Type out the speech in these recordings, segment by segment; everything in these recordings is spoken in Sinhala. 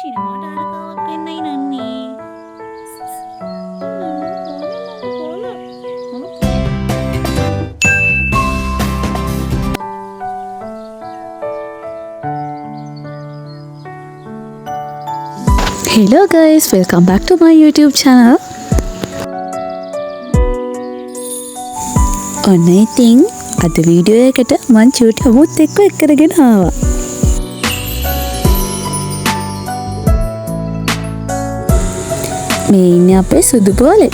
සිනමාට ආරකාවක් වෙන්නයි නන්නේ. Hello guys, welcome back to my YouTube channel. ඔන්න ඉතින් අද වීඩියෝ එකට මං චූටි හමුත් එක්ක එක්කරගෙන ආවා. මේ ඉන්නේ අපේ සුදු බෝලේ.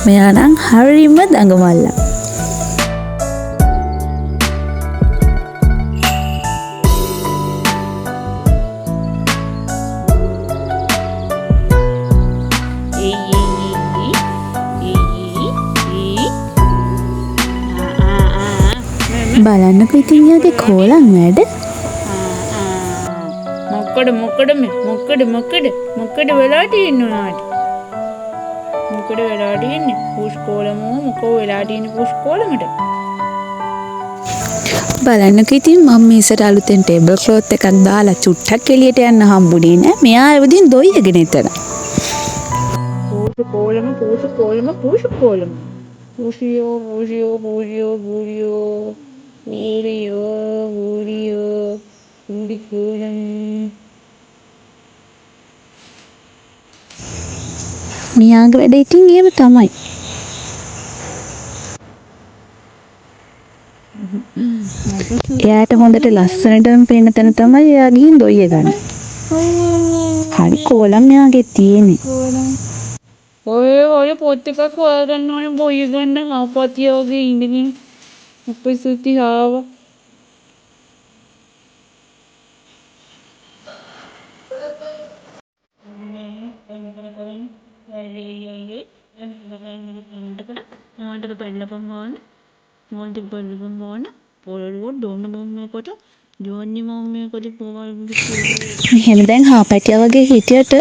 මෙයා නම් හරියම දඟමල්ලා. බලන්නකෝ ඉතින් යාගේ කෝලම් වැඩ. මොකද වෙලා තියෙනවාට? මොකද වෙලා තියෙන්නේ? පුස්කෝලමෝ මොකෝ වෙලා තියෙන්නේ පුස්කෝලමට? බලන්නකෝ ඉතින් මම මේසට අලුතෙන් ටේබල් ක්ලොත් එකක් දාලා චුට්ටක් එළියට යන්න හම්බුනේ නෑ. මෙයා එවදින් දොයියගෙන එතන. පුස්කෝලම. Busio. මියාගේ වැඩ ඉතින් එහෙම තමයි. එයාට හොඳට ලස්සනටම පේන තැන තමයි එයා ගිහින් දොයිය ගන්න. හරි කෝලම් මෙයාගේ තියෙන්නේ. ඔය පොත් එකක් හොයාගන්න ඕනේ බොයි ගන්න ආපතිය වගේ ඉඳගෙන අපේ සුති ආවා. මෙහෙම දැන් හාපැටියා වගේ හිටියට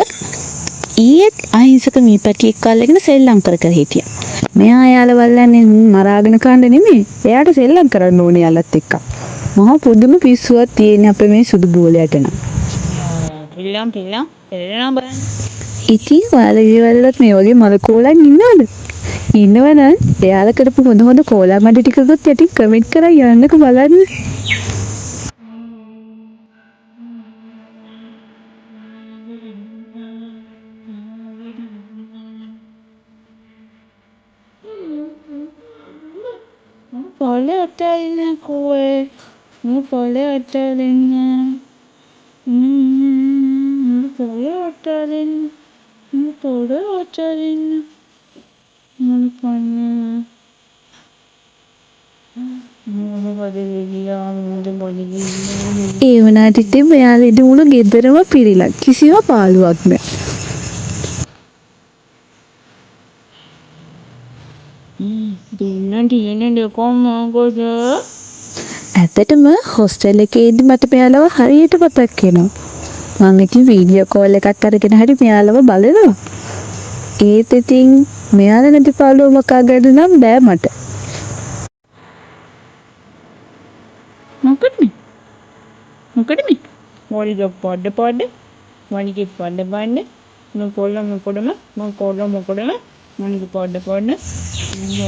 ඊයේත් අහිංසක මීපැටියෙක් අල්ලගෙන සෙල්ලම් කර හිටියා. මෙයා එයාලා වල්ලන්නේ මරාගෙන කන්න නෙමෙයි. එයාට සෙල්ලම් කරන්න ඕනේ යාලත් එක්ක. මහා පුදුම පිස්සුවක් තියෙන අපේ මේ සුදු බෝලයට නම්. පිල්ලම් බලන්න. ඉතින් ඔයාලා ඊවලත් මේ වගේ මල කෝලම් ඉන්නවද? ඉන්නවනම් එයාලා කරපු හොඳ කෝලම් මඩ ටිකකුත් යටින් කමෙන්ට් කරලා යන්නකෝ බලන්න. ඒ වුණාට ඉතින් මෙයාලා ඉඳ මුළු ගෙදරම පිරීලා කිසිම පාළුවක් නැහැ. ඇත්තටම හොස්ටල් එකේදී මට මෙයාලව හරියට මතක් වෙනවා. මම ඉතින් වීඩියෝ කෝල් එකක් අරගෙන හරි මෙයාලව බලනවා. ඒත් ඉතින් මෙයාලා නැති පාළුව මොකක් ගන්න නම් බෑ මට. මොකද මේ? මොකද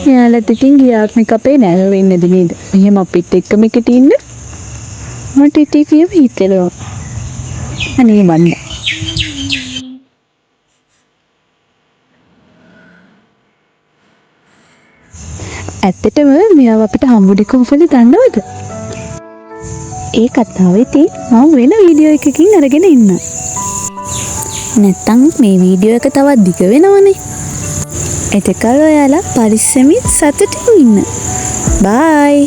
මෙයාලත් ඉතින් ගියාත්මික අපේ නෑ වෙන්නේද නේද? මෙහෙම අපිත් එක්කම එකට ඉන්න. මට ඉතින් කියව හිතෙනවා. අනේ මන්නේ. ඇත්තටම මෙයාව අපිට හම්බුනේ කොහොමද දන්නවද? ඒ කතාව ඉතින් මම වෙන වීඩියෝ එකකින් අරගෙන ඉන්න. නැත්තම් මේ වීඩියෝ එක තවත් දිග වෙනවනේ. එතකල් ඔයාලා පරිස්සමින් සතුටින් ඉන්න. බයි.